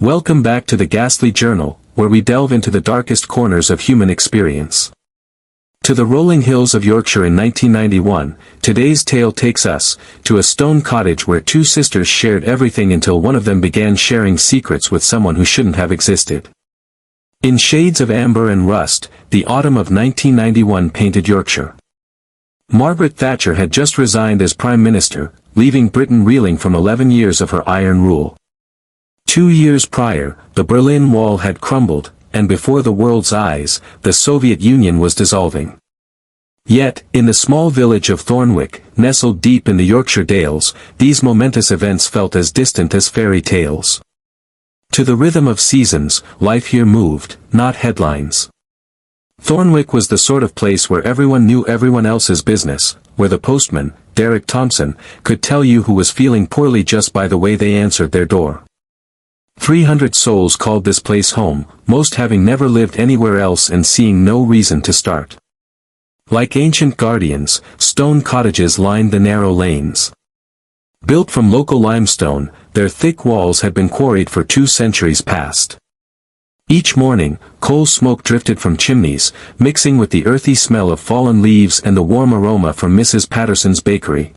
Welcome back to the Ghastly Journal, where we delve into the darkest corners of human experience. To the rolling hills of Yorkshire in 1991, today's tale takes us to a stone cottage where two sisters shared everything until one of them began sharing secrets with someone who shouldn't have existed. In shades of amber and rust, the autumn of 1991 painted Yorkshire. Margaret Thatcher had just resigned as Prime Minister, leaving Britain reeling from 11 years of her iron rule. 2 years prior, the Berlin Wall had crumbled, and before the world's eyes, the Soviet Union was dissolving. Yet, in the small village of Thornwick, nestled deep in the Yorkshire Dales, these momentous events felt as distant as fairy tales. To the rhythm of seasons, life here moved, not headlines. Thornwick was the sort of place where everyone knew everyone else's business, where the postman, Derek Thompson, could tell you who was feeling poorly just by the way they answered their door. 300 souls called this place home, most having never lived anywhere else and seeing no reason to start. Like ancient guardians, stone cottages lined the narrow lanes. Built from local limestone, their thick walls had been quarried for 2 centuries past. Each morning, coal smoke drifted from chimneys, mixing with the earthy smell of fallen leaves and the warm aroma from Mrs. Patterson's bakery.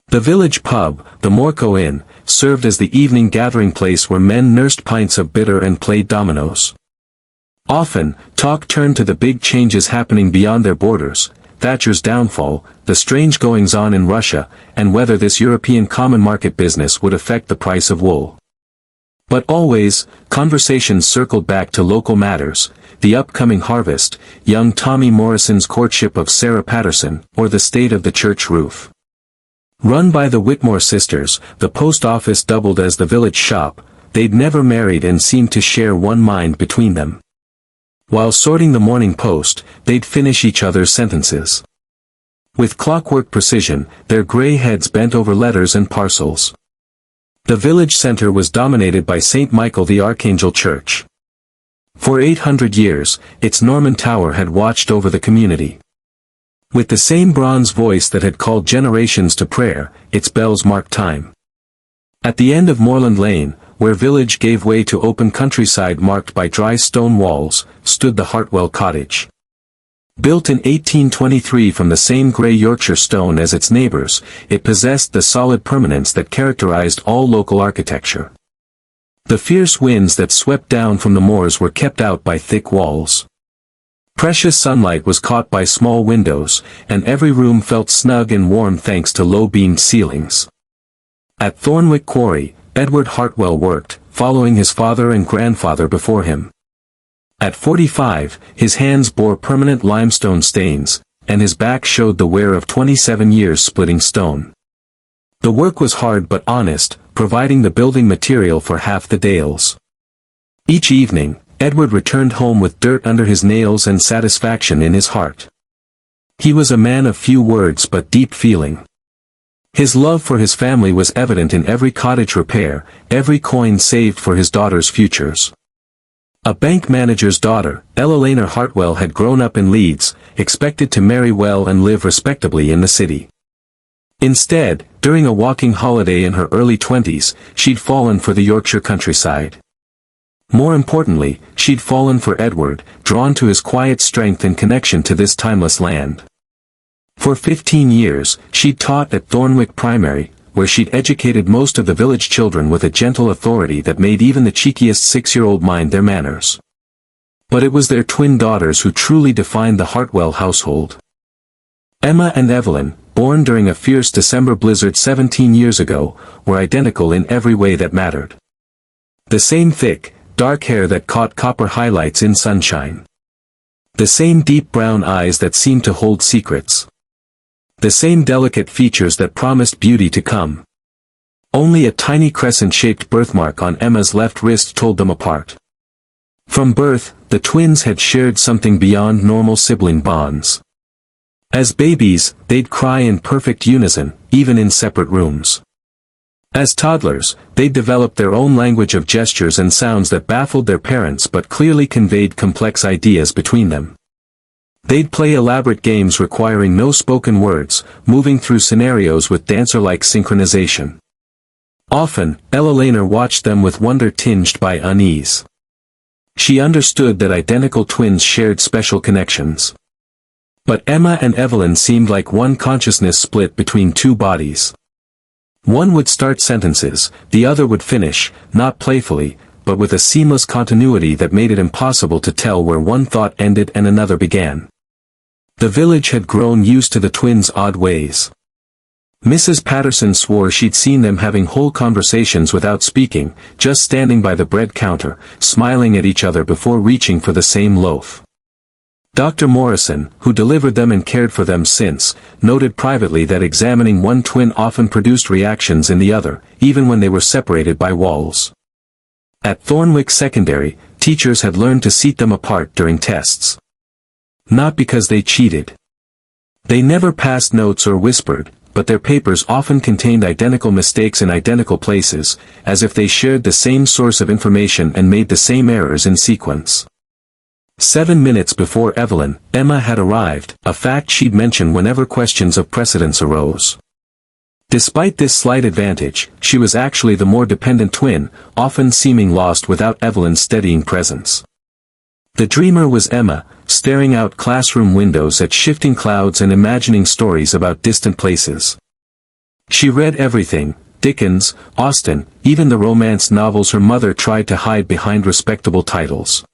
The village pub, the Morco Inn, served as the evening gathering place where men nursed pints of bitter and played dominoes. Often, talk turned to the big changes happening beyond their borders, Thatcher's downfall, the strange goings-on in Russia, and whether this European common market business would affect the price of wool. But always, conversations circled back to local matters, the upcoming harvest, young Tommy Morrison's courtship of Sarah Patterson, or the state of the church roof. Run by the Whitmore sisters, the post office doubled as the village shop. They'd never married and seemed to share one mind between them. While sorting the Morning Post, they'd finish each other's sentences. With clockwork precision, their gray heads bent over letters and parcels. The village center was dominated by St. Michael the Archangel Church. For 800 years, its Norman tower had watched over the community. With the same bronze voice that had called generations to prayer, its bells marked time. At the end of Moorland Lane, where village gave way to open countryside marked by dry stone walls, stood the Hartwell cottage. Built in 1823 from the same grey Yorkshire stone as its neighbours, it possessed the solid permanence that characterised all local architecture. The fierce winds that swept down from the moors were kept out by thick walls. Precious sunlight was caught by small windows, and every room felt snug and warm thanks to low-beamed ceilings. At Thornwick Quarry, Edward Hartwell worked, following his father and grandfather before him. At 45, his hands bore permanent limestone stains, and his back showed the wear of 27 years splitting stone. The work was hard but honest, providing the building material for half the Dales. Each evening, Edward returned home with dirt under his nails and satisfaction in his heart. He was a man of few words but deep feeling. His love for his family was evident in every cottage repair, every coin saved for his daughter's futures. A bank manager's daughter, Ella Laner Hartwell, had grown up in Leeds, expected to marry well and live respectably in the city. Instead, during a walking holiday in her early 20s, she'd fallen for the Yorkshire countryside. More importantly, she'd fallen for Edward, drawn to his quiet strength and connection to this timeless land. For 15 years, she'd taught at Thornwick Primary, where she'd educated most of the village children with a gentle authority that made even the cheekiest 6-year-old mind their manners. But it was their twin daughters who truly defined the Hartwell household. Emma and Evelyn, born during a fierce December blizzard 17 years ago, were identical in every way that mattered. The same thick, dark hair that caught copper highlights in sunshine. The same deep brown eyes that seemed to hold secrets. The same delicate features that promised beauty to come. Only a tiny crescent-shaped birthmark on Emma's left wrist told them apart. From birth, the twins had shared something beyond normal sibling bonds. As babies, they'd cry in perfect unison, even in separate rooms. As toddlers, they'd developed their own language of gestures and sounds that baffled their parents but clearly conveyed complex ideas between them. They'd play elaborate games requiring no spoken words, moving through scenarios with dancer-like synchronization. Often, Elena watched them with wonder tinged by unease. She understood that identical twins shared special connections. But Emma and Evelyn seemed like one consciousness split between two bodies. One would start sentences, the other would finish, not playfully, but with a seamless continuity that made it impossible to tell where one thought ended and another began. The village had grown used to the twins' odd ways. Mrs. Patterson swore she'd seen them having whole conversations without speaking, just standing by the bread counter, smiling at each other before reaching for the same loaf. Dr. Morrison, who delivered them and cared for them since, noted privately that examining one twin often produced reactions in the other, even when they were separated by walls. At Thornwick Secondary, teachers had learned to seat them apart during tests. Not because they cheated. They never passed notes or whispered, but their papers often contained identical mistakes in identical places, as if they shared the same source of information and made the same errors in sequence. 7 minutes before Evelyn, Emma had arrived, a fact she'd mention whenever questions of precedence arose. Despite this slight advantage, she was actually the more dependent twin, often seeming lost without Evelyn's steadying presence. The dreamer was Emma, staring out classroom windows at shifting clouds and imagining stories about distant places. She read everything, Dickens, Austen, even the romance novels her mother tried to hide behind respectable titles.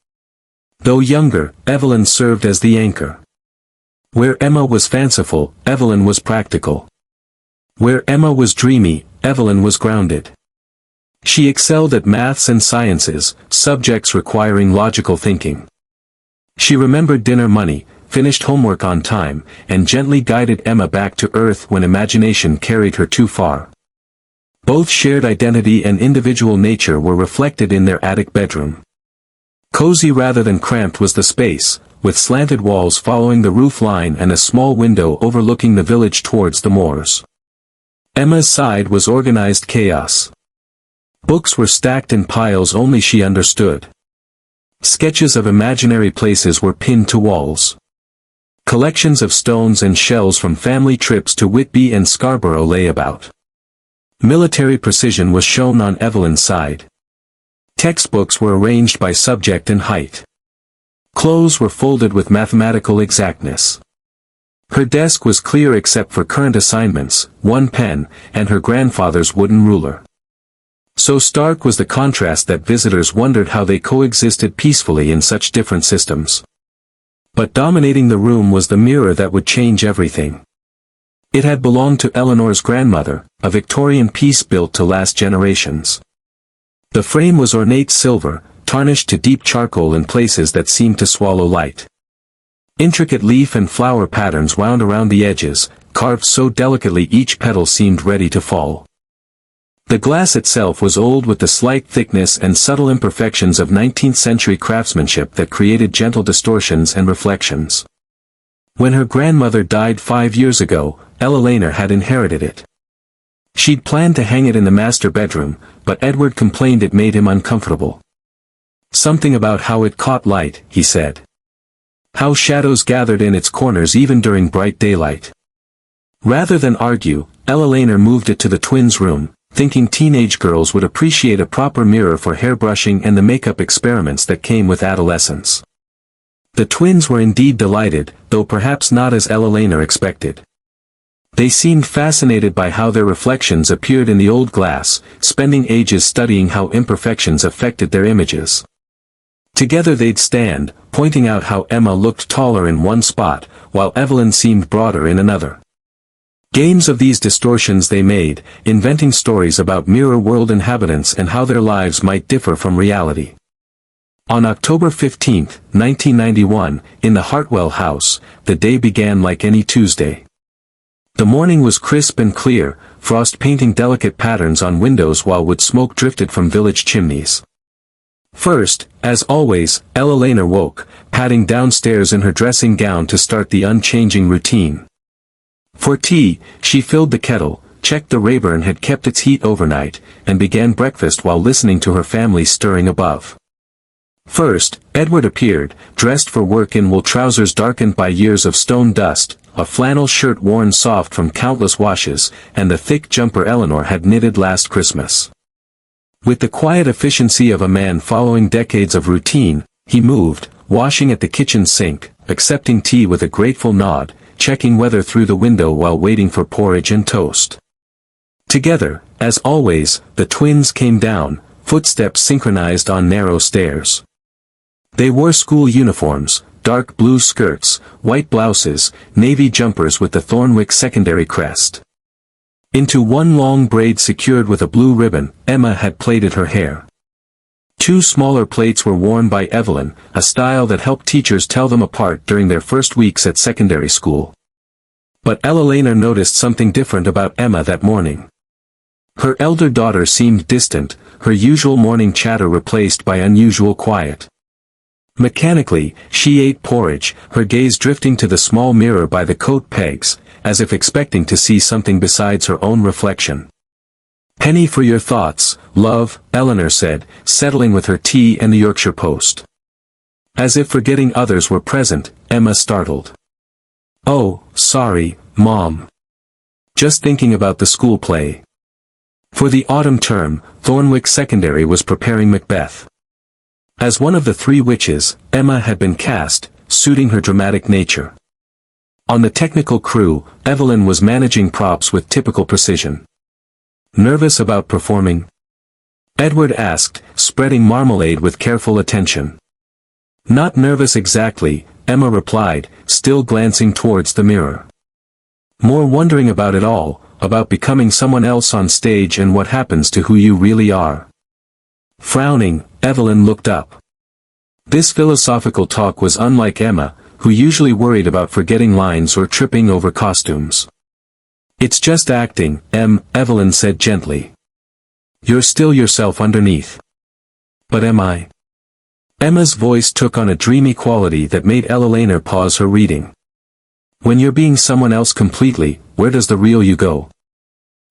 Though younger, Evelyn served as the anchor. Where Emma was fanciful, Evelyn was practical. Where Emma was dreamy, Evelyn was grounded. She excelled at maths and sciences, subjects requiring logical thinking. She remembered dinner money, finished homework on time, and gently guided Emma back to earth when imagination carried her too far. Both shared identity and individual nature were reflected in their attic bedroom. Cozy rather than cramped was the space, with slanted walls following the roof line and a small window overlooking the village towards the moors. Emma's side was organized chaos. Books were stacked in piles only she understood. Sketches of imaginary places were pinned to walls. Collections of stones and shells from family trips to Whitby and Scarborough lay about. Military precision was shown on Evelyn's side. Textbooks were arranged by subject and height. Clothes were folded with mathematical exactness. Her desk was clear except for current assignments, one pen, and her grandfather's wooden ruler. So stark was the contrast that visitors wondered how they coexisted peacefully in such different systems. But dominating the room was the mirror that would change everything. It had belonged to Eleanor's grandmother, a Victorian piece built to last generations. The frame was ornate silver, tarnished to deep charcoal in places that seemed to swallow light. Intricate leaf and flower patterns wound around the edges, carved so delicately each petal seemed ready to fall. The glass itself was old with the slight thickness and subtle imperfections of 19th-century craftsmanship that created gentle distortions and reflections. When her grandmother died 5 years ago, Elena had inherited it. She'd planned to hang it in the master bedroom, but Edward complained it made him uncomfortable. Something about how it caught light, he said. How shadows gathered in its corners even during bright daylight. Rather than argue, Elena moved it to the twins' room, thinking teenage girls would appreciate a proper mirror for hairbrushing and the makeup experiments that came with adolescence. The twins were indeed delighted, though perhaps not as Elena expected. They seemed fascinated by how their reflections appeared in the old glass, spending ages studying how imperfections affected their images. Together they'd stand, pointing out how Emma looked taller in one spot, while Evelyn seemed broader in another. Games of these distortions they made, inventing stories about mirror world inhabitants and how their lives might differ from reality. On October 15, 1991, in the Hartwell house, the day began like any Tuesday. The morning was crisp and clear, frost painting delicate patterns on windows while wood smoke drifted from village chimneys. First, as always, Elena woke, padding downstairs in her dressing gown to start the unchanging routine. For tea, she filled the kettle, checked the Rayburn had kept its heat overnight, and began breakfast while listening to her family stirring above. First, Edward appeared, dressed for work in wool trousers darkened by years of stone dust, a flannel shirt worn soft from countless washes, and the thick jumper Eleanor had knitted last Christmas. With the quiet efficiency of a man following decades of routine, he moved, washing at the kitchen sink, accepting tea with a grateful nod, checking weather through the window while waiting for porridge and toast. Together, as always, the twins came down, footsteps synchronized on narrow stairs. They wore school uniforms, dark blue skirts, white blouses, navy jumpers with the Thornwick Secondary crest. Into one long braid secured with a blue ribbon, Emma had plaited her hair. Two smaller plaits were worn by Evelyn, a style that helped teachers tell them apart during their first weeks at secondary school. But Eleanor noticed something different about Emma that morning. Her elder daughter seemed distant, her usual morning chatter replaced by unusual quiet. Mechanically, she ate porridge, her gaze drifting to the small mirror by the coat pegs, as if expecting to see something besides her own reflection. "Penny for your thoughts, love," Eleanor said, settling with her tea and the Yorkshire Post. As if forgetting others were present, Emma startled. "Oh, sorry, Mom. Just thinking about the school play." For the autumn term, Thornwick Secondary was preparing Macbeth. As one of the three witches, Emma had been cast, suiting her dramatic nature. On the technical crew, Evelyn was managing props with typical precision. "Nervous about performing?" Edward asked, spreading marmalade with careful attention. "Not nervous exactly," Emma replied, still glancing towards the mirror. "More wondering about it all, about becoming someone else on stage and what happens to who you really are." Frowning, Evelyn looked up. This philosophical talk was unlike Emma, who usually worried about forgetting lines or tripping over costumes. "It's just acting, Evelyn said gently. "You're still yourself underneath." "But am I?" Emma's voice took on a dreamy quality that made Eleanor pause her reading. "When you're being someone else completely, where does the real you go?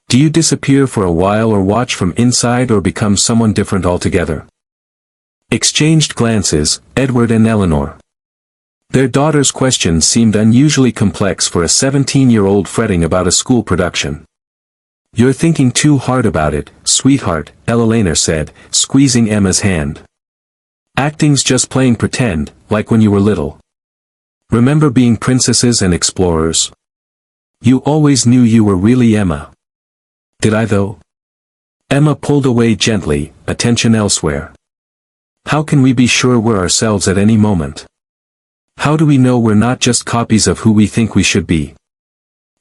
Do you disappear for a while or watch from inside or become someone different altogether?" Exchanged glances, Edward and Eleanor. Their daughter's questions seemed unusually complex for a 17-year-old fretting about a school production. "You're thinking too hard about it, sweetheart," Eleanor said, squeezing Emma's hand. "Acting's just playing pretend, like when you were little. Remember being princesses and explorers? You always knew you were really Emma." "Did I though?" Emma pulled away gently, attention elsewhere. "How can we be sure we're ourselves at any moment? How do we know we're not just copies of who we think we should be?"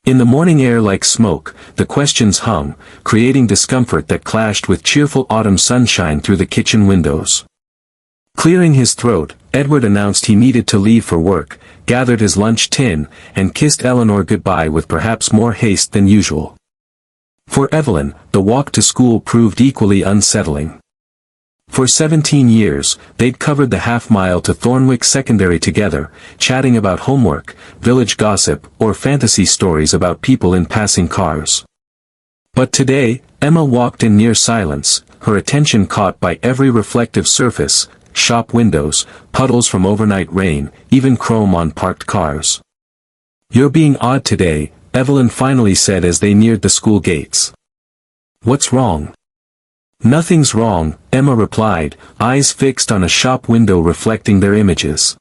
In the morning air like smoke, the questions hung, creating discomfort that clashed with cheerful autumn sunshine through the kitchen windows. Clearing his throat, Edward announced he needed to leave for work, gathered his lunch tin, and kissed Eleanor goodbye with perhaps more haste than usual. For Evelyn, the walk to school proved equally unsettling. For 17 years, they'd covered the half-mile to Thornwick Secondary together, chatting about homework, village gossip, or fantasy stories about people in passing cars. But today, Emma walked in near silence, her attention caught by every reflective surface, shop windows, puddles from overnight rain, even chrome on parked cars. "You're being odd today," Evelyn finally said as they neared the school gates. "What's wrong?" "Nothing's wrong," Emma replied, eyes fixed on a shop window reflecting their images.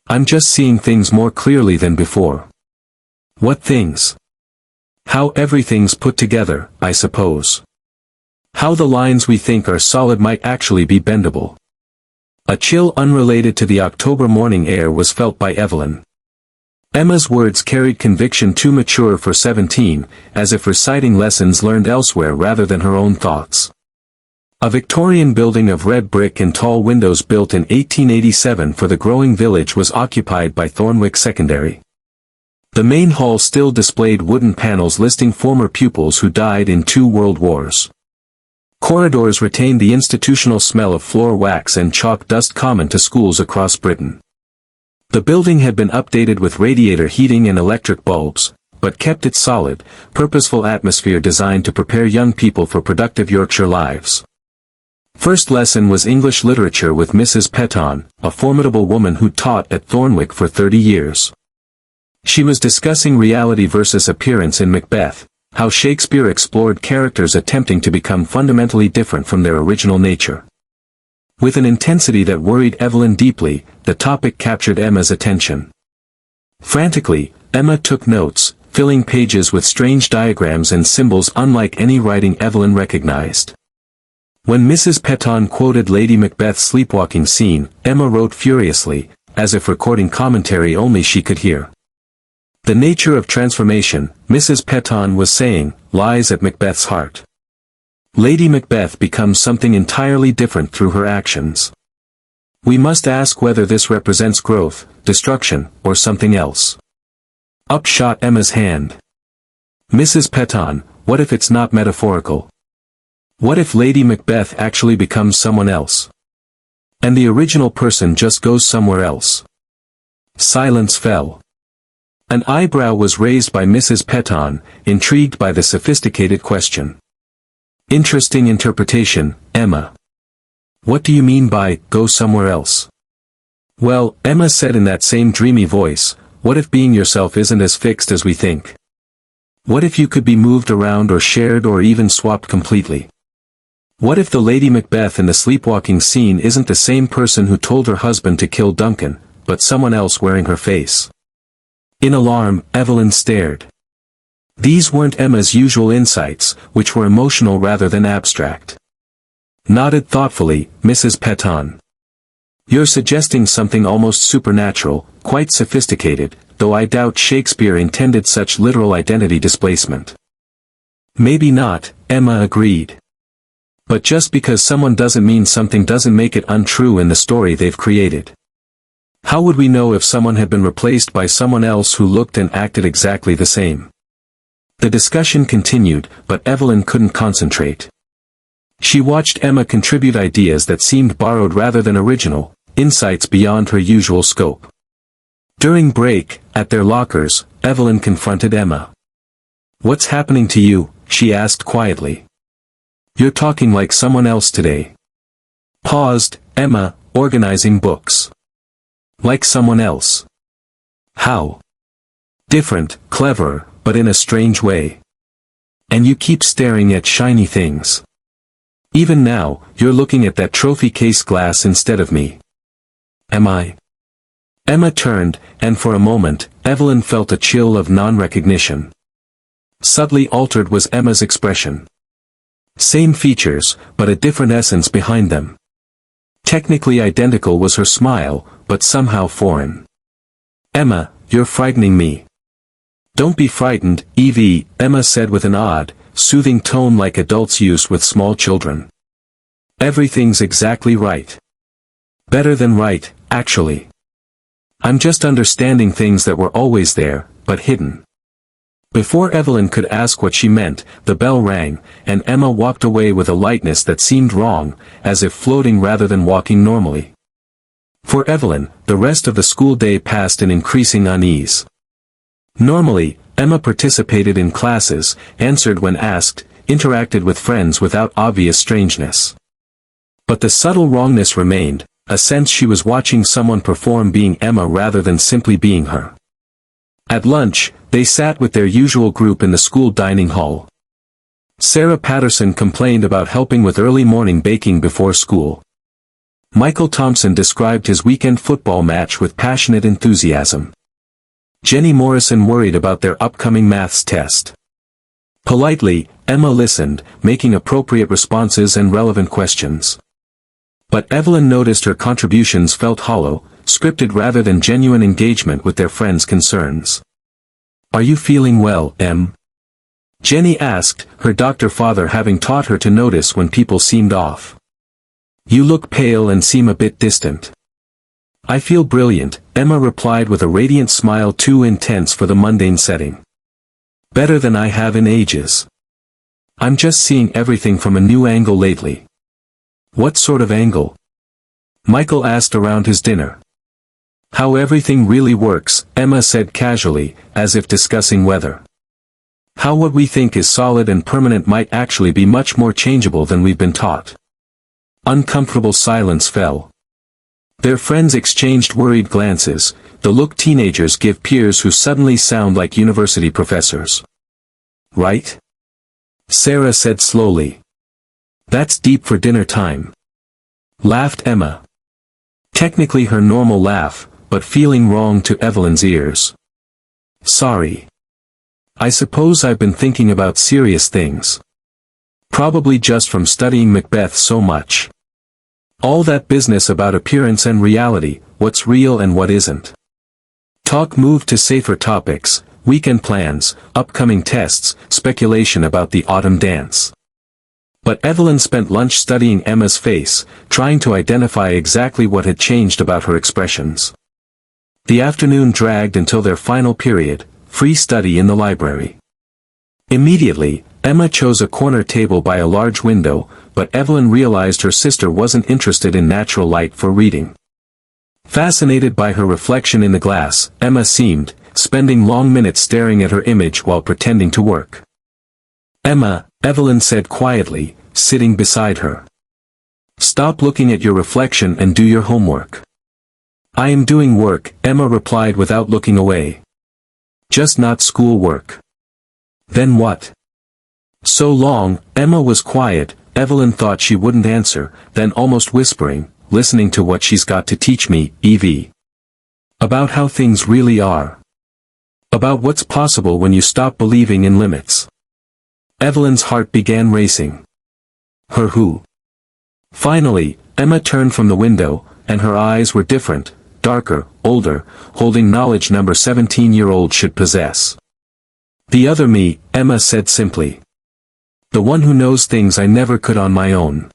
"I'm just seeing things more clearly than before." "What things?" "How everything's put together, I suppose. How the lines we think are solid might actually be bendable." A chill unrelated to the October morning air was felt by Evelyn. Emma's words carried conviction too mature for 17, as if reciting lessons learned elsewhere rather than her own thoughts. A Victorian building of red brick and tall windows built in 1887 for the growing village was occupied by Thornwick Secondary. The main hall still displayed wooden panels listing former pupils who died in 2 world wars. Corridors retained the institutional smell of floor wax and chalk dust common to schools across Britain. The building had been updated with radiator heating and electric bulbs, but kept its solid, purposeful atmosphere designed to prepare young people for productive Yorkshire lives. First lesson was English literature with Mrs. Petton, a formidable woman who taught at Thornwick for 30 years. She was discussing reality versus appearance in Macbeth, how Shakespeare explored characters attempting to become fundamentally different from their original nature. With an intensity that worried Evelyn deeply, the topic captured Emma's attention. Frantically, Emma took notes, filling pages with strange diagrams and symbols unlike any writing Evelyn recognized. When Mrs. Petton quoted Lady Macbeth's sleepwalking scene, Emma wrote furiously, as if recording commentary only she could hear. The nature of transformation, Mrs. Petton was saying, lies at Macbeth's heart. Lady Macbeth becomes something entirely different through her actions. We must ask whether this represents growth, destruction, or something else. Up shot Emma's hand. Mrs. Petton, what if it's not metaphorical? What if Lady Macbeth actually becomes someone else? And the original person just goes somewhere else? Silence fell. An eyebrow was raised by Mrs. Petton, intrigued by the sophisticated question. Interesting interpretation, Emma. What do you mean by, go somewhere else? Well, Emma said in that same dreamy voice, what if being yourself isn't as fixed as we think? What if you could be moved around or shared or even swapped completely? What if the Lady Macbeth in the sleepwalking scene isn't the same person who told her husband to kill Duncan, but someone else wearing her face? In alarm, Evelyn stared. These weren't Emma's usual insights, which were emotional rather than abstract. Nodded thoughtfully, Mrs. Petton. You're suggesting something almost supernatural, quite sophisticated, though I doubt Shakespeare intended such literal identity displacement. Maybe not, Emma agreed. But just because someone doesn't mean something doesn't make it untrue in the story they've created. How would we know if someone had been replaced by someone else who looked and acted exactly the same? The discussion continued, but Evelyn couldn't concentrate. She watched Emma contribute ideas that seemed borrowed rather than original, insights beyond her usual scope. During break, at their lockers, Evelyn confronted Emma. What's happening to you? She asked quietly. You're talking like someone else today. Paused, Emma, organizing books. Like someone else. How? Different, clever, but in a strange way. And you keep staring at shiny things. Even now, you're looking at that trophy case glass instead of me. Am I? Emma turned, and for a moment, Evelyn felt a chill of non-recognition. Subtly altered was Emma's expression. Same features, but a different essence behind them. Technically identical was her smile, but somehow foreign. Emma, you're frightening me. Don't be frightened, Evie, Emma said with an odd, soothing tone like adults use with small children. Everything's exactly right. Better than right, actually. I'm just understanding things that were always there, but hidden. Before Evelyn could ask what she meant, the bell rang, and Emma walked away with a lightness that seemed wrong, as if floating rather than walking normally. For Evelyn, the rest of the school day passed in increasing unease. Normally, Emma participated in classes, answered when asked, interacted with friends without obvious strangeness. But the subtle wrongness remained, a sense she was watching someone perform being Emma rather than simply being her. At lunch, they sat with their usual group in the school dining hall. Sarah Patterson complained about helping with early morning baking before school. Michael Thompson described his weekend football match with passionate enthusiasm. Jenny Morrison worried about their upcoming maths test. Politely, Emma listened, making appropriate responses and relevant questions. But Evelyn noticed her contributions felt hollow, scripted rather than genuine engagement with their friends' concerns. Are you feeling well, Em? Jenny asked, her doctor father having taught her to notice when people seemed off. You look pale and seem a bit distant. I feel brilliant, Emma replied with a radiant smile too intense for the mundane setting. Better than I have in ages. I'm just seeing everything from a new angle lately. What sort of angle? Michael asked around his dinner. How everything really works, Emma said casually, as if discussing weather. How what we think is solid and permanent might actually be much more changeable than we've been taught. Uncomfortable silence fell. Their friends exchanged worried glances, the look teenagers give peers who suddenly sound like university professors. Right? Sarah said slowly. That's deep for dinner time. Laughed Emma. Technically her normal laugh, but feeling wrong to Evelyn's ears. Sorry. I suppose I've been thinking about serious things. Probably just from studying Macbeth so much. All that business about appearance and reality, what's real and what isn't. Talk moved to safer topics, weekend plans, upcoming tests, speculation about the autumn dance. But Evelyn spent lunch studying Emma's face, trying to identify exactly what had changed about her expressions. The afternoon dragged until their final period, free study in the library. Immediately, Emma chose a corner table by a large window, but Evelyn realized her sister wasn't interested in natural light for reading. Fascinated by her reflection in the glass, Emma seemed, spending long minutes staring at her image while pretending to work. Emma, Evelyn said quietly, sitting beside her. Stop looking at your reflection and do your homework. I am doing work, Emma replied without looking away. Just not school work. Then what? So long, Emma was quiet. Evelyn thought she wouldn't answer, then almost whispering, listening to what she's got to teach me, Evie. About how things really are. About what's possible when you stop believing in limits. Evelyn's heart began racing. Her who? Finally, Emma turned from the window, and her eyes were different, darker, older, holding knowledge number 17-year-old should possess. The other me, Emma said simply. The one who knows things I never could on my own.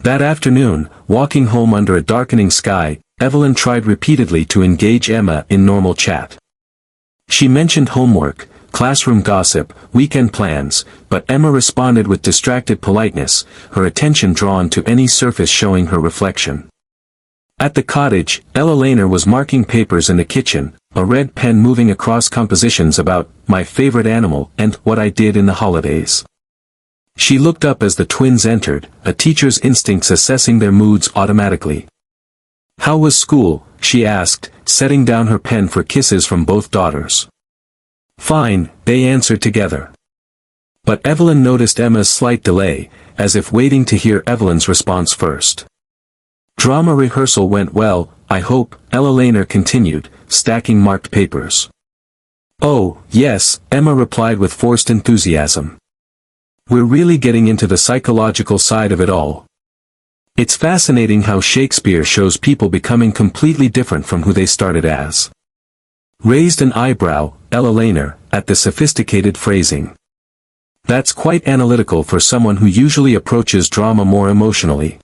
That afternoon, walking home under a darkening sky, Evelyn tried repeatedly to engage Emma in normal chat. She mentioned homework, classroom gossip, weekend plans, but Emma responded with distracted politeness, her attention drawn to any surface showing her reflection. At the cottage, Ella Laner was marking papers in the kitchen, a red pen moving across compositions about my favorite animal and what I did in the holidays. She looked up as the twins entered, a teacher's instincts assessing their moods automatically. How was school? She asked, setting down her pen for kisses from both daughters. Fine, they answered together. But Evelyn noticed Emma's slight delay, as if waiting to hear Evelyn's response first. Drama rehearsal went well, I hope, Ella Laner continued, stacking marked papers. Oh, yes, Emma replied with forced enthusiasm. We're really getting into the psychological side of it all. It's fascinating how Shakespeare shows people becoming completely different from who they started as. Raised an eyebrow, Ella Laner, at the sophisticated phrasing. That's quite analytical for someone who usually approaches drama more emotionally.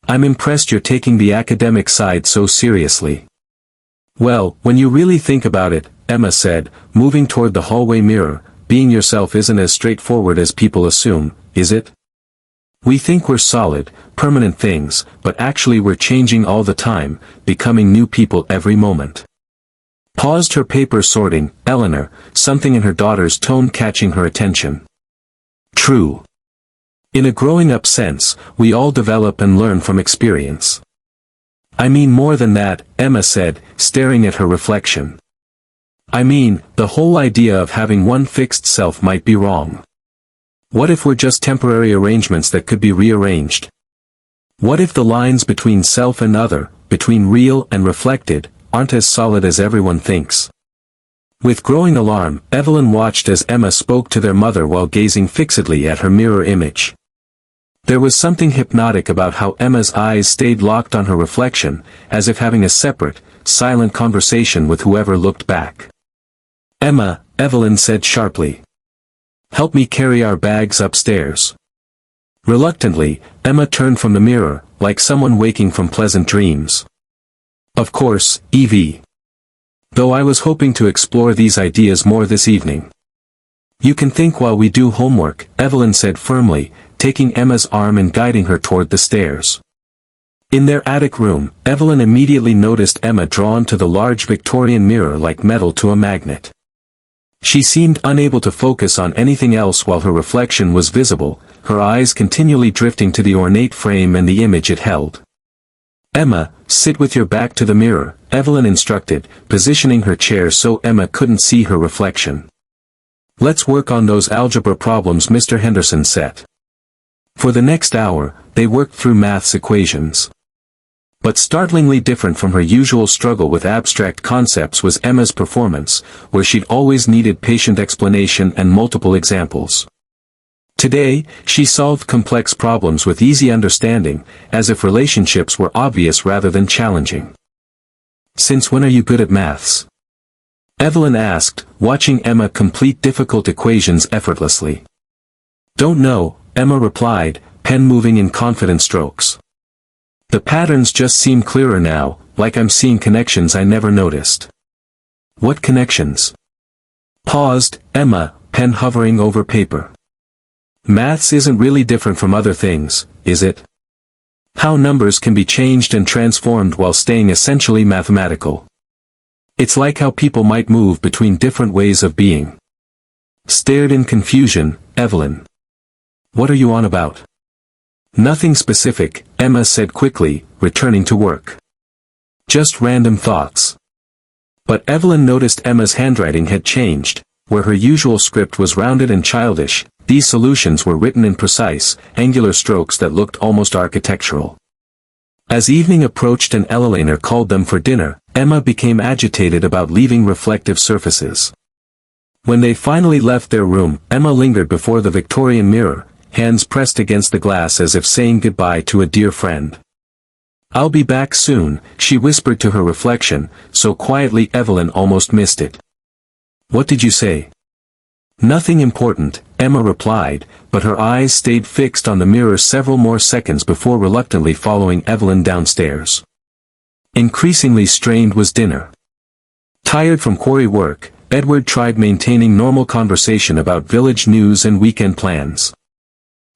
I'm impressed you're taking the academic side so seriously. Well, when you really think about it, Emma said, moving toward the hallway mirror, being yourself isn't as straightforward as people assume, is it? We think we're solid, permanent things, but actually we're changing all the time, becoming new people every moment. Paused her paper sorting, Eleanor, something in her daughter's tone catching her attention. True. In a growing-up sense, we all develop and learn from experience. I mean more than that, Emma said, staring at her reflection. I mean, the whole idea of having one fixed self might be wrong. What if we're just temporary arrangements that could be rearranged? What if the lines between self and other, between real and reflected, aren't as solid as everyone thinks? With growing alarm, Evelyn watched as Emma spoke to their mother while gazing fixedly at her mirror image. There was something hypnotic about how Emma's eyes stayed locked on her reflection, as if having a separate, silent conversation with whoever looked back. Emma, Evelyn said sharply. Help me carry our bags upstairs. Reluctantly, Emma turned from the mirror, like someone waking from pleasant dreams. Of course, Evie. Though I was hoping to explore these ideas more this evening. You can think while we do homework, Evelyn said firmly, taking Emma's arm and guiding her toward the stairs. In their attic room, Evelyn immediately noticed Emma drawn to the large Victorian mirror like metal to a magnet. She seemed unable to focus on anything else while her reflection was visible, her eyes continually drifting to the ornate frame and the image it held. "Emma, sit with your back to the mirror," Evelyn instructed, positioning her chair so Emma couldn't see her reflection. "Let's work on those algebra problems Mr. Henderson set." For the next hour, they worked through maths equations. But startlingly different from her usual struggle with abstract concepts was Emma's performance, where she'd always needed patient explanation and multiple examples. Today, she solved complex problems with easy understanding, as if relationships were obvious rather than challenging. "Since when are you good at maths?" Evelyn asked, watching Emma complete difficult equations effortlessly. "Don't know," Emma replied, pen moving in confident strokes. "The patterns just seem clearer now, like I'm seeing connections I never noticed." "What connections?" Paused, Emma, pen hovering over paper. "Maths isn't really different from other things, is it? How numbers can be changed and transformed while staying essentially mathematical. It's like how people might move between different ways of being." Stared in confusion, Evelyn. "What are you on about?" "Nothing specific," Emma said quickly, returning to work. "Just random thoughts." But Evelyn noticed Emma's handwriting had changed. Where her usual script was rounded and childish, these solutions were written in precise, angular strokes that looked almost architectural. As evening approached and Eleanor called them for dinner, Emma became agitated about leaving reflective surfaces. When they finally left their room, Emma lingered before the Victorian mirror, hands pressed against the glass as if saying goodbye to a dear friend. "I'll be back soon," she whispered to her reflection, so quietly Evelyn almost missed it. "What did you say?" "Nothing important," Emma replied, but her eyes stayed fixed on the mirror several more seconds before reluctantly following Evelyn downstairs. Increasingly strained was dinner. Tired from quarry work, Edward tried maintaining normal conversation about village news and weekend plans.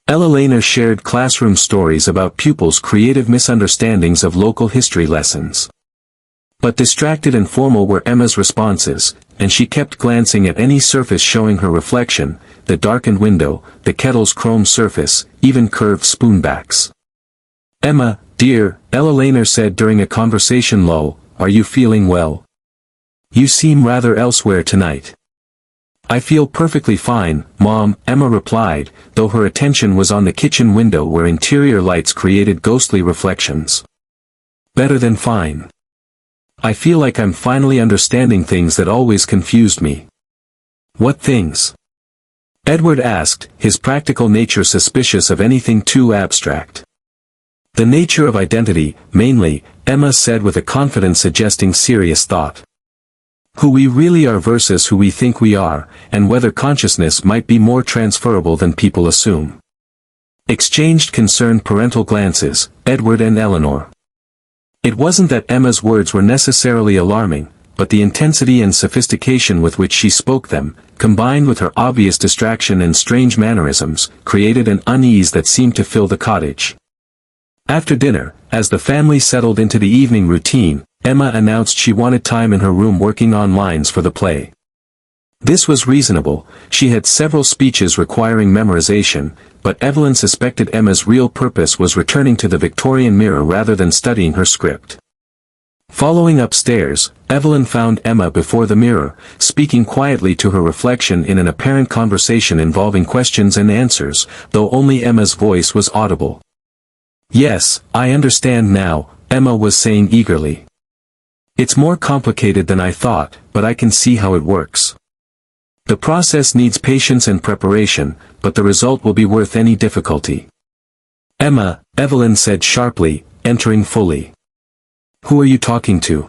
Eleanor shared classroom stories about pupils' creative misunderstandings of local history lessons. But distracted and formal were Emma's responses, and she kept glancing at any surface showing her reflection, the darkened window, the kettle's chrome surface, even curved spoonbacks. "Emma, dear," Eleanor said during a conversation lull, "are you feeling well? You seem rather elsewhere tonight." "I feel perfectly fine, Mom," Emma replied, though her attention was on the kitchen window where interior lights created ghostly reflections. "Better than fine. I feel like I'm finally understanding things that always confused me." "What things?" Edward asked, his practical nature suspicious of anything too abstract. "The nature of identity, mainly," Emma said with a confidence suggesting serious thought. "Who we really are versus who we think we are, and whether consciousness might be more transferable than people assume." Exchanged concerned parental glances, Edward and Eleanor. It wasn't that Emma's words were necessarily alarming, but the intensity and sophistication with which she spoke them, combined with her obvious distraction and strange mannerisms, created an unease that seemed to fill the cottage. After dinner, as the family settled into the evening routine, Emma announced she wanted time in her room working on lines for the play. This was reasonable. She had several speeches requiring memorization, but Evelyn suspected Emma's real purpose was returning to the Victorian mirror rather than studying her script. Following upstairs, Evelyn found Emma before the mirror, speaking quietly to her reflection in an apparent conversation involving questions and answers, though only Emma's voice was audible. "Yes, I understand now," Emma was saying eagerly. "It's more complicated than I thought, but I can see how it works. The process needs patience and preparation, but the result will be worth any difficulty." "Emma," Evelyn said sharply, entering fully. "Who are you talking to?"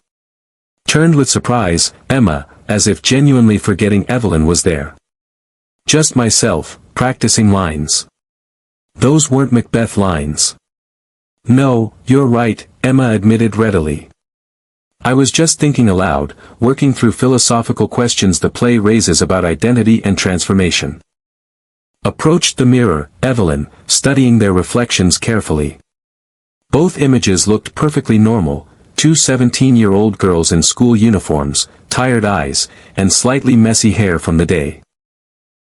Turned with surprise, Emma, as if genuinely forgetting Evelyn was there. "Just myself, practicing lines." "Those weren't Macbeth lines." "No, you're right," Emma admitted readily. "I was just thinking aloud, working through philosophical questions the play raises about identity and transformation." Approached the mirror, Evelyn, studying their reflections carefully. Both images looked perfectly normal, two 17-year-old girls in school uniforms, tired eyes, and slightly messy hair from the day.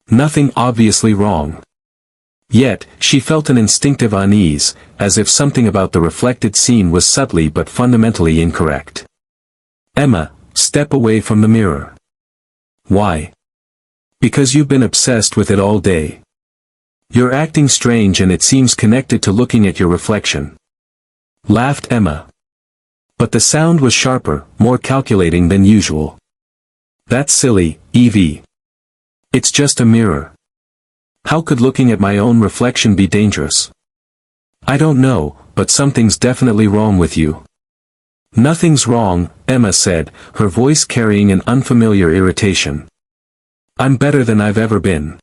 Nothing obviously wrong. Yet, she felt an instinctive unease, as if something about the reflected scene was subtly but fundamentally incorrect. Emma, step away from the mirror. Why? Because you've been obsessed with it all day. You're acting strange and it seems connected to looking at your reflection. Laughed Emma. But the sound was sharper, more calculating than usual. That's silly, Evie. It's just a mirror. How could looking at my own reflection be dangerous? I don't know, but something's definitely wrong with you. Nothing's wrong, Emma said, her voice carrying an unfamiliar irritation. I'm better than I've ever been.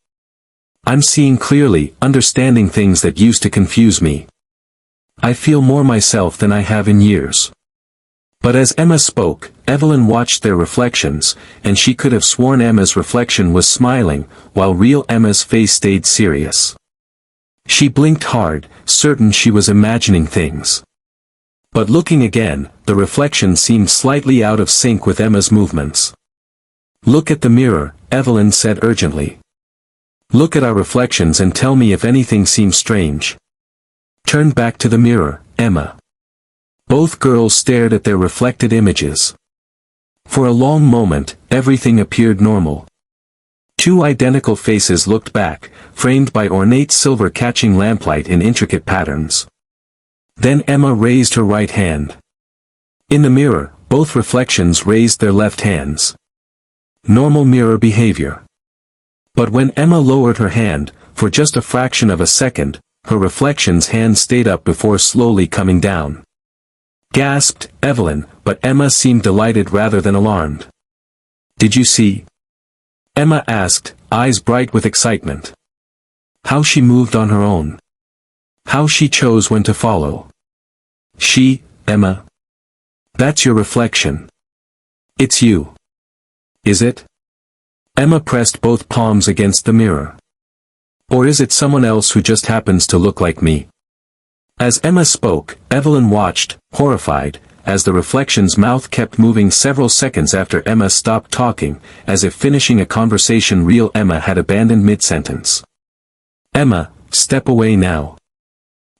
I'm seeing clearly, understanding things that used to confuse me. I feel more myself than I have in years. But as Emma spoke, Evelyn watched their reflections, and she could have sworn Emma's reflection was smiling, while real Emma's face stayed serious. She blinked hard, certain she was imagining things. But looking again, the reflection seemed slightly out of sync with Emma's movements. Look at the mirror, Evelyn said urgently. Look at our reflections and tell me if anything seems strange. Turn back to the mirror, Emma. Both girls stared at their reflected images. For a long moment, everything appeared normal. Two identical faces looked back, framed by ornate silver catching lamplight in intricate patterns. Then Emma raised her right hand. In the mirror, both reflections raised their left hands. Normal mirror behavior. But when Emma lowered her hand, for just a fraction of a second, her reflection's hand stayed up before slowly coming down. Gasped Evelyn, but Emma seemed delighted rather than alarmed. Did you see? Emma asked, eyes bright with excitement. How she moved on her own. How she chose when to follow. Emma. That's your reflection. It's you. Is it? Emma pressed both palms against the mirror. Or is it someone else who just happens to look like me? As Emma spoke, Evelyn watched, horrified, as the reflection's mouth kept moving several seconds after Emma stopped talking, as if finishing a conversation real Emma had abandoned mid-sentence. Emma, step away now.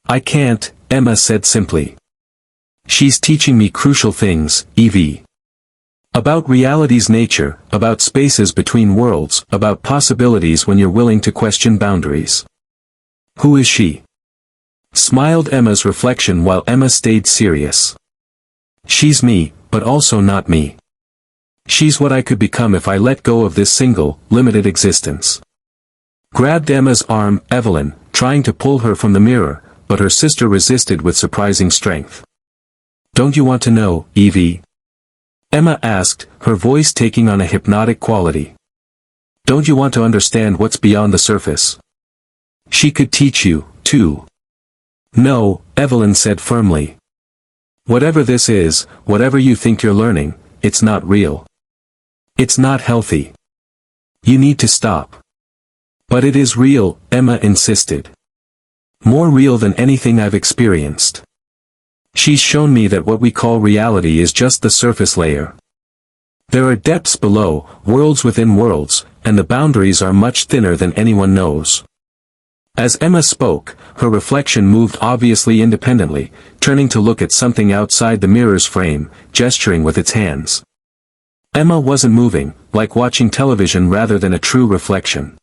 I can't, Emma said simply. She's teaching me crucial things, Evie. About reality's nature, about spaces between worlds, about possibilities when you're willing to question boundaries. Who is she? Smiled Emma's reflection while Emma stayed serious. She's me, but also not me. She's what I could become if I let go of this single, limited existence. Grabbed Emma's arm, Evelyn, trying to pull her from the mirror, but her sister resisted with surprising strength. Don't you want to know, Evie? Emma asked, her voice taking on a hypnotic quality. Don't you want to understand what's beyond the surface? She could teach you, too. No, Evelyn said firmly. Whatever this is, whatever you think you're learning, it's not real. It's not healthy. You need to stop. But it is real, Emma insisted. More real than anything I've experienced. She's shown me that what we call reality is just the surface layer. There are depths below, worlds within worlds, and the boundaries are much thinner than anyone knows. As Emma spoke, her reflection moved obviously independently, turning to look at something outside the mirror's frame, gesturing with its hands. Emma wasn't moving, like watching television rather than a true reflection.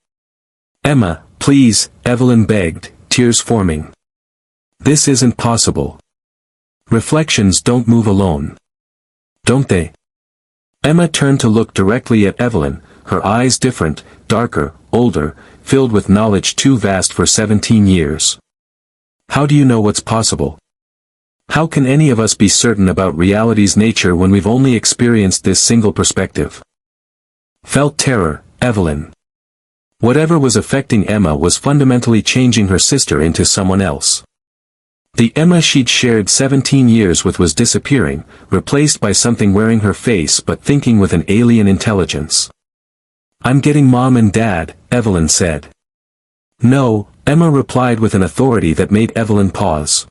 Emma, please, Evelyn begged, tears forming. This isn't possible. Reflections don't move alone. Don't they? Emma turned to look directly at Evelyn, her eyes different, darker, older, filled with knowledge too vast for 17 years. How do you know what's possible? How can any of us be certain about reality's nature when we've only experienced this single perspective? Felt terror, Evelyn. Whatever was affecting Emma was fundamentally changing her sister into someone else. The Emma she'd shared 17 years with was disappearing, replaced by something wearing her face but thinking with an alien intelligence. I'm getting Mom and Dad, Evelyn said. No, Emma replied with an authority that made Evelyn pause.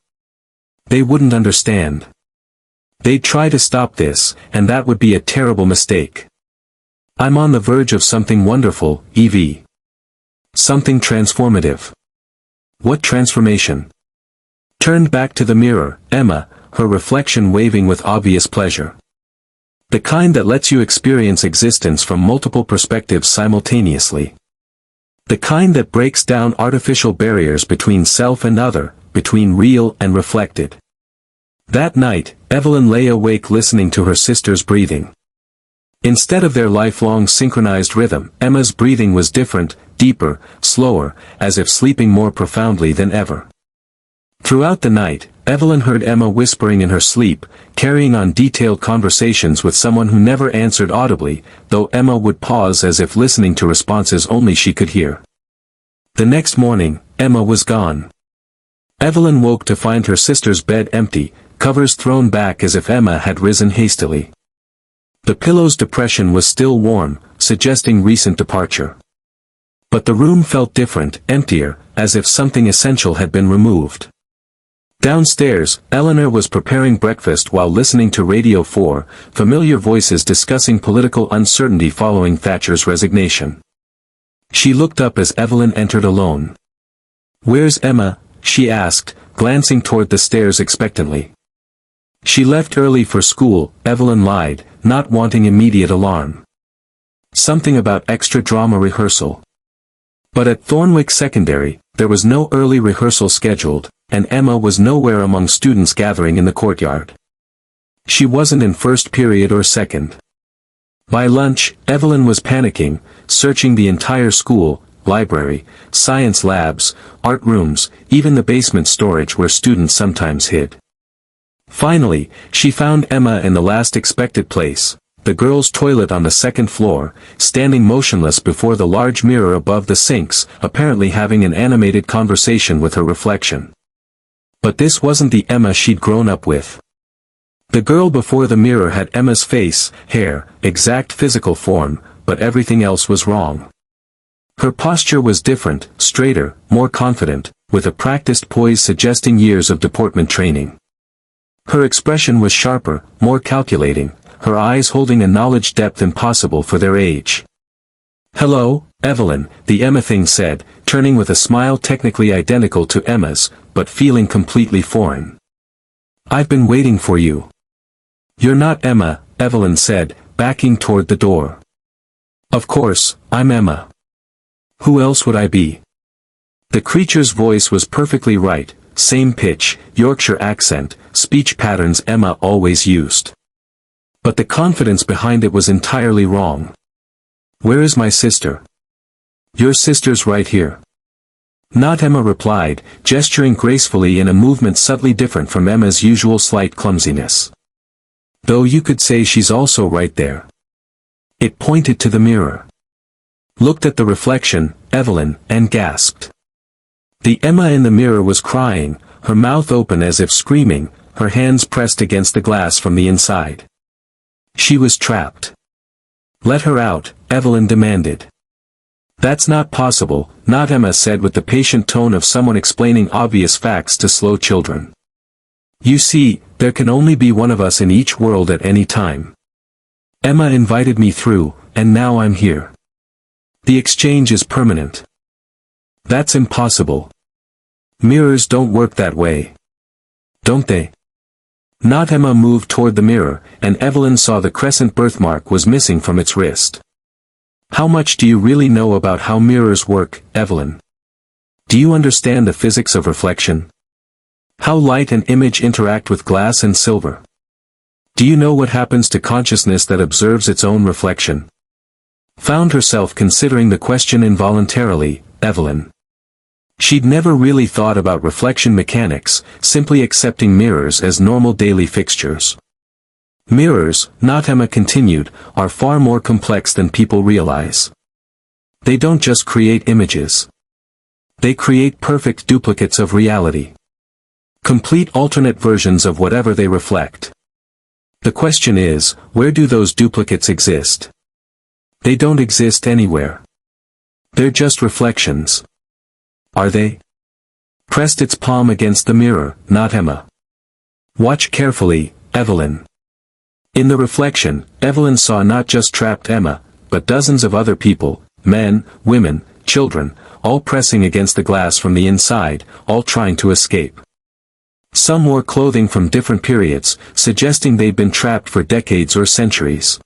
They wouldn't understand. They'd try to stop this, and that would be a terrible mistake. I'm on the verge of something wonderful, Evie. Something transformative. What transformation? Turned back to the mirror, Emma, her reflection waving with obvious pleasure. The kind that lets you experience existence from multiple perspectives simultaneously. The kind that breaks down artificial barriers between self and other, between real and reflected. That night, Evelyn lay awake listening to her sister's breathing. Instead of their lifelong synchronized rhythm, Emma's breathing was different, deeper, slower, as if sleeping more profoundly than ever. Throughout the night, Evelyn heard Emma whispering in her sleep, carrying on detailed conversations with someone who never answered audibly, though Emma would pause as if listening to responses only she could hear. The next morning, Emma was gone. Evelyn woke to find her sister's bed empty, covers thrown back as if Emma had risen hastily. The pillow's depression was still warm, suggesting recent departure. But the room felt different, emptier, as if something essential had been removed. Downstairs, Eleanor was preparing breakfast while listening to Radio 4, familiar voices discussing political uncertainty following Thatcher's resignation. She looked up as Evelyn entered alone. "Where's Emma?" she asked, glancing toward the stairs expectantly. "She left early for school," Evelyn lied, not wanting immediate alarm. "Something about extra drama rehearsal." But at Thornwick Secondary, there was no early rehearsal scheduled, and Emma was nowhere among students gathering in the courtyard. She wasn't in first period or second. By lunch, Evelyn was panicking, searching the entire school, library, science labs, art rooms, even the basement storage where students sometimes hid. Finally, she found Emma in the last expected place, the girls' toilet on the second floor, standing motionless before the large mirror above the sinks, apparently having an animated conversation with her reflection. But this wasn't the Emma she'd grown up with. The girl before the mirror had Emma's face, hair, exact physical form, but everything else was wrong. Her posture was different, straighter, more confident, with a practiced poise suggesting years of deportment training. Her expression was sharper, more calculating, her eyes holding a knowledge depth impossible for their age. "Hello, Evelyn," the Emma thing said, turning with a smile technically identical to Emma's, but feeling completely foreign. "I've been waiting for you." "You're not Emma," Evelyn said, backing toward the door. "Of course, I'm Emma. Who else would I be?" The creature's voice was perfectly right, same pitch, Yorkshire accent, speech patterns Emma always used. But the confidence behind it was entirely wrong. "Where is my sister?" "Your sister's right here." "Not," Emma replied, gesturing gracefully in a movement subtly different from Emma's usual slight clumsiness. "Though you could say she's also right there." It pointed to the mirror. Looked at the reflection, Evelyn, and gasped. The Emma in the mirror was crying, her mouth open as if screaming, her hands pressed against the glass from the inside. She was trapped. "Let her out," Evelyn demanded. "That's not possible," not Emma said with the patient tone of someone explaining obvious facts to slow children. "You see, there can only be one of us in each world at any time. Emma invited me through, and now I'm here. The exchange is permanent." "That's impossible. Mirrors don't work that way." "Don't they?" Not Emma moved toward the mirror, and Evelyn saw the crescent birthmark was missing from its wrist. "How much do you really know about how mirrors work, Evelyn? Do you understand the physics of reflection? How light and image interact with glass and silver? Do you know what happens to consciousness that observes its own reflection?" Found herself considering the question involuntarily, Evelyn. She'd never really thought about reflection mechanics, simply accepting mirrors as normal daily fixtures. Mirrors, not Emma continued, are far more complex than people realize. They don't just create images. They create perfect duplicates of reality. Complete alternate versions of whatever they reflect. The question is, where do those duplicates exist? They don't exist anywhere. They're just reflections. Are they? Pressed its palm against the mirror, not Emma. Watch carefully, Evelyn. In the reflection, Evelyn saw not just trapped Emma, but dozens of other people, men, women, children, all pressing against the glass from the inside, all trying to escape. Some wore clothing from different periods, suggesting they'd been trapped for decades or centuries.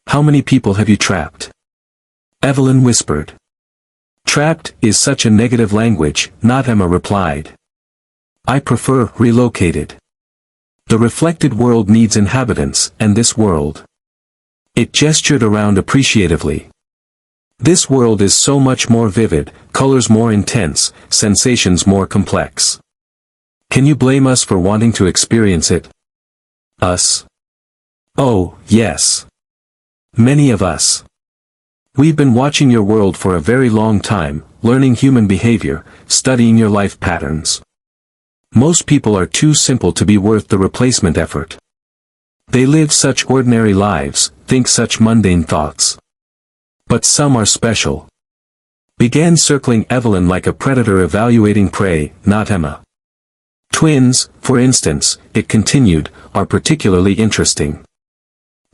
"How many people have you trapped?" Evelyn whispered. "Trapped is such a negative language," not Emma replied. "I prefer relocated. The reflected world needs inhabitants, and this world." It gestured around appreciatively. "This world is so much more vivid, colors more intense, sensations more complex. Can you blame us for wanting to experience it?" "Us? Oh, yes. Many of us. We've been watching your world for a very long time, learning human behavior, studying your life patterns. Most people are too simple to be worth the replacement effort. They live such ordinary lives, think such mundane thoughts. But some are special." Began circling Evelyn like a predator evaluating prey, not Emma. "Twins, for instance," it continued, "are particularly interesting.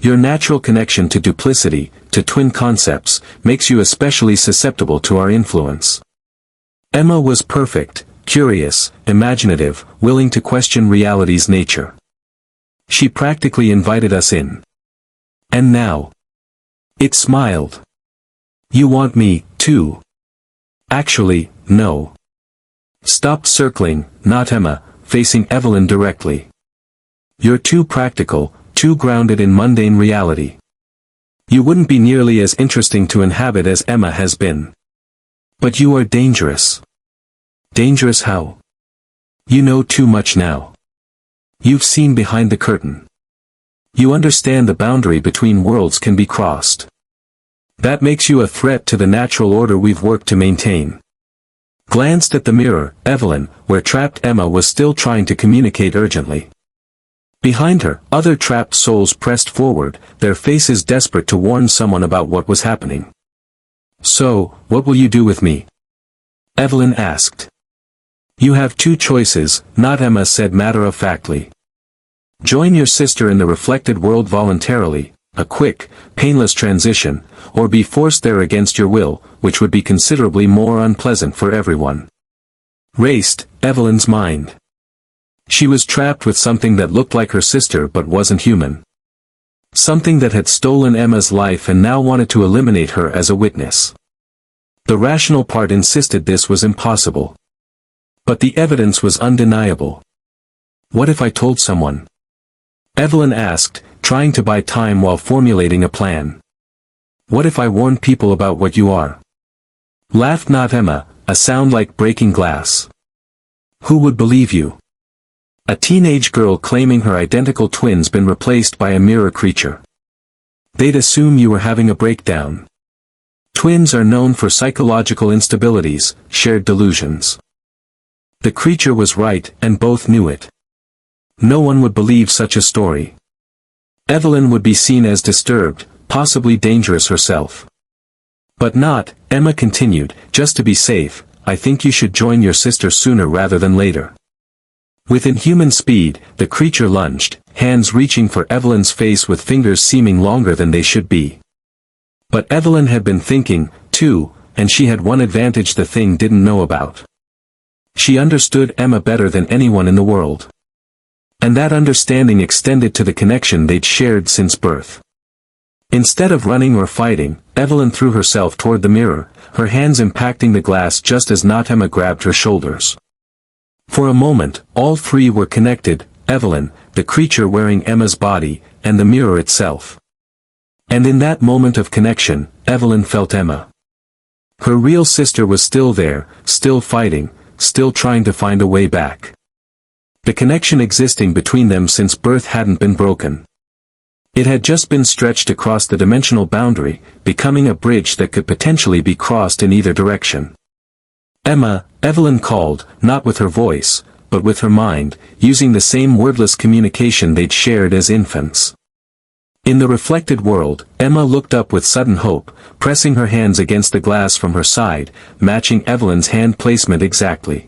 Your natural connection to duplicity, to twin concepts, makes you especially susceptible to our influence. Emma was perfect, curious, imaginative, willing to question reality's nature. She practically invited us in. And now?" It smiled. "You want me, too?" "Actually, no." Stopped circling, not Emma, facing Evelyn directly. "You're too practical, too grounded in mundane reality. You wouldn't be nearly as interesting to inhabit as Emma has been. But you are dangerous." "Dangerous how?" "You know too much now. You've seen behind the curtain. You understand the boundary between worlds can be crossed. That makes you a threat to the natural order we've worked to maintain." Glanced at the mirror, Evelyn, where trapped Emma was still trying to communicate urgently. Behind her, other trapped souls pressed forward, their faces desperate to warn someone about what was happening. "So, what will you do with me?" Evelyn asked. "You have two choices," not Emma said matter-of-factly. "Join your sister in the reflected world voluntarily, a quick, painless transition, or be forced there against your will, which would be considerably more unpleasant for everyone." Raced, Evelyn's mind. She was trapped with something that looked like her sister but wasn't human. Something that had stolen Emma's life and now wanted to eliminate her as a witness. The rational part insisted this was impossible. But the evidence was undeniable. "What if I told someone?" Evelyn asked, trying to buy time while formulating a plan. "What if I warned people about what you are?" Laughed not Emma, a sound like breaking glass. "Who would believe you? A teenage girl claiming her identical twin's been replaced by a mirror creature. They'd assume you were having a breakdown. Twins are known for psychological instabilities, shared delusions. The creature was right, and both knew it. No one would believe such a story. Evelyn would be seen as disturbed, possibly dangerous herself. But not, Emma continued, just to be safe, I think you should join your sister sooner rather than later. With inhuman speed, the creature lunged, hands reaching for Evelyn's face with fingers seeming longer than they should be. But Evelyn had been thinking, too, and she had one advantage the thing didn't know about. She understood Emma better than anyone in the world. And that understanding extended to the connection they'd shared since birth. Instead of running or fighting, Evelyn threw herself toward the mirror, her hands impacting the glass just as Emma grabbed her shoulders. For a moment, all three were connected, Evelyn, the creature wearing Emma's body, and the mirror itself. And in that moment of connection, Evelyn felt Emma. Her real sister was still there, still fighting, still trying to find a way back. The connection existing between them since birth hadn't been broken. It had just been stretched across the dimensional boundary, becoming a bridge that could potentially be crossed in either direction. "Emma," Evelyn called, not with her voice, but with her mind, using the same wordless communication they'd shared as infants. In the reflected world, Emma looked up with sudden hope, pressing her hands against the glass from her side, matching Evelyn's hand placement exactly.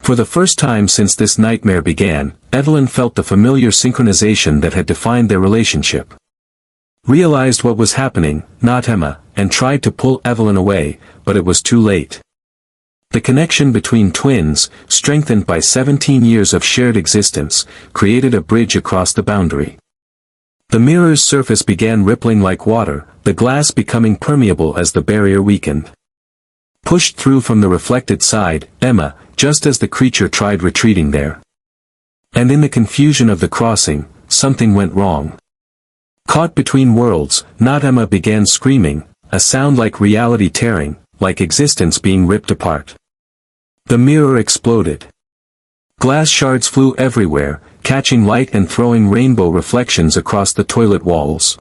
For the first time since this nightmare began, Evelyn felt the familiar synchronization that had defined their relationship. realized what was happening, not Emma, and tried to pull Evelyn away, but it was too late. The connection between twins, strengthened by 17 years of shared existence, created a bridge across the boundary. The mirror's surface began rippling like water, the glass becoming permeable as the barrier weakened. Pushed through from the reflected side, Emma, just as the creature tried retreating there. And in the confusion of the crossing, something went wrong. Caught between worlds, not Emma began screaming, a sound like reality tearing, like existence being ripped apart. The mirror exploded. Glass shards flew everywhere, catching light and throwing rainbow reflections across the toilet walls.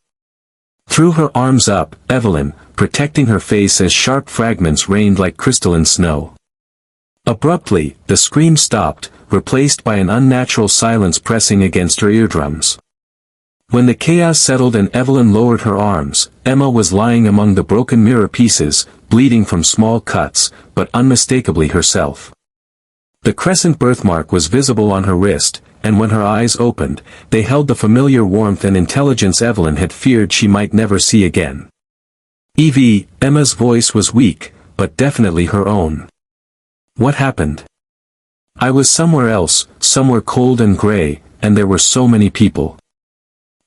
Threw her arms up, Evelyn, protecting her face as sharp fragments rained like crystalline snow. Abruptly, the scream stopped, replaced by an unnatural silence pressing against her eardrums. When the chaos settled and Evelyn lowered her arms, Emma was lying among the broken mirror pieces, bleeding from small cuts, but unmistakably herself. The crescent birthmark was visible on her wrist, and when her eyes opened, they held the familiar warmth and intelligence Evelyn had feared she might never see again. Evie, Emma's voice was weak, but definitely her own. What happened? I was somewhere else, somewhere cold and gray, and there were so many people.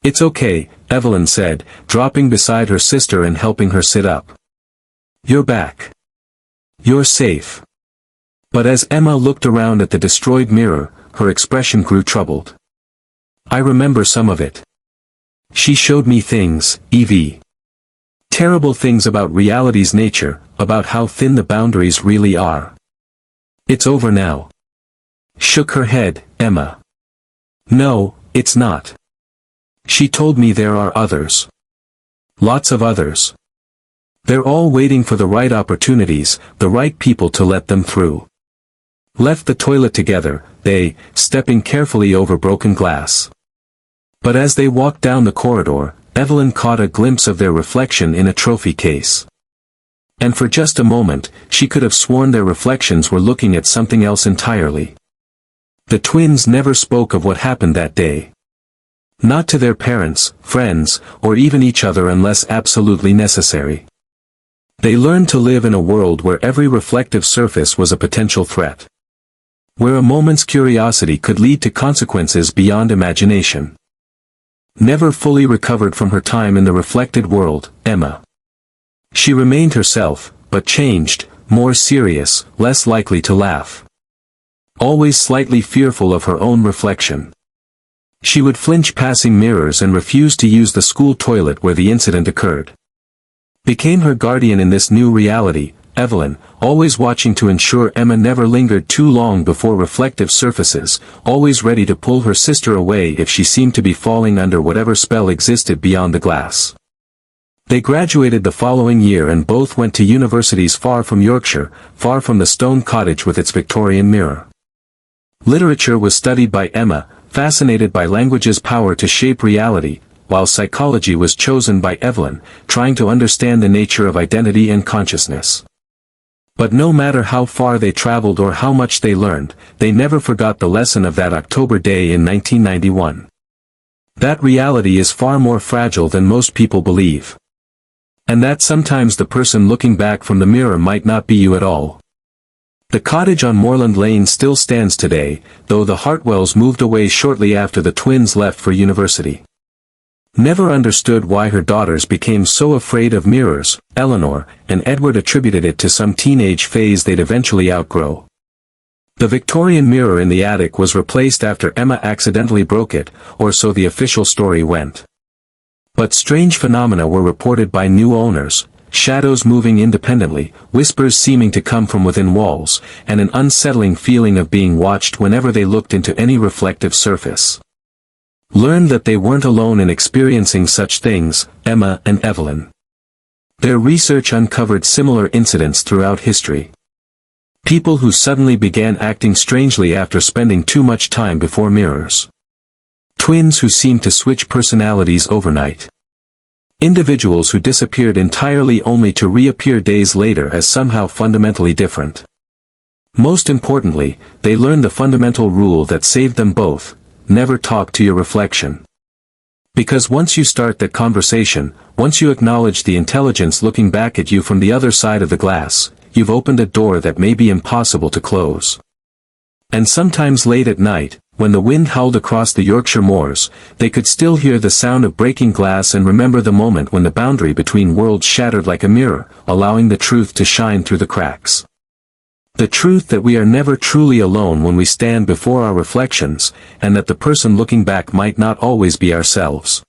It's okay, Evelyn said, dropping beside her sister and helping her sit up. You're back. You're safe. But as Emma looked around at the destroyed mirror, her expression grew troubled. I remember some of it. She showed me things, Evie. Terrible things about reality's nature, about how thin the boundaries really are. It's over now. Shook her head, Emma. No, it's not. She told me there are others. Lots of others. They're all waiting for the right opportunities, the right people to let them through. Left the toilet together, they, stepping carefully over broken glass. But as they walked down the corridor, Evelyn caught a glimpse of their reflection in a trophy case. And for just a moment, she could have sworn their reflections were looking at something else entirely. The twins never spoke of what happened that day. Not to their parents, friends, or even each other unless absolutely necessary. They learned to live in a world where every reflective surface was a potential threat. Where a moment's curiosity could lead to consequences beyond imagination. Never fully recovered from her time in the reflected world, Emma. She remained herself, but changed, more serious, less likely to laugh. Always slightly fearful of her own reflection. She would flinch passing mirrors and refuse to use the school toilet where the incident occurred. Became her guardian in this new reality, Evelyn, always watching to ensure Emma never lingered too long before reflective surfaces, always ready to pull her sister away if she seemed to be falling under whatever spell existed beyond the glass. They graduated the following year and both went to universities far from Yorkshire, far from the stone cottage with its Victorian mirror. Literature was studied by Emma, fascinated by language's power to shape reality, while psychology was chosen by Evelyn, trying to understand the nature of identity and consciousness. But no matter how far they traveled or how much they learned, they never forgot the lesson of that October day in 1991. That reality is far more fragile than most people believe. And that sometimes the person looking back from the mirror might not be you at all. The cottage on Moorland Lane still stands today, though the Hartwells moved away shortly after the twins left for university. Never understood why her daughters became so afraid of mirrors, Eleanor and Edward attributed it to some teenage phase they'd eventually outgrow. The Victorian mirror in the attic was replaced after Emma accidentally broke it, or so the official story went. But strange phenomena were reported by new owners. Shadows moving independently, whispers seeming to come from within walls, and an unsettling feeling of being watched whenever they looked into any reflective surface. Learned that they weren't alone in experiencing such things, Emma and Evelyn. Their research uncovered similar incidents throughout history. People who suddenly began acting strangely after spending too much time before mirrors. Twins who seemed to switch personalities overnight. Individuals who disappeared entirely only to reappear days later as somehow fundamentally different. Most importantly, they learned the fundamental rule that saved them both: never talk to your reflection. Because once you start that conversation, once you acknowledge the intelligence looking back at you from the other side of the glass, you've opened a door that may be impossible to close. And sometimes late at night, when the wind howled across the Yorkshire moors, they could still hear the sound of breaking glass and remember the moment when the boundary between worlds shattered like a mirror, allowing the truth to shine through the cracks. The truth that we are never truly alone when we stand before our reflections, and that the person looking back might not always be ourselves.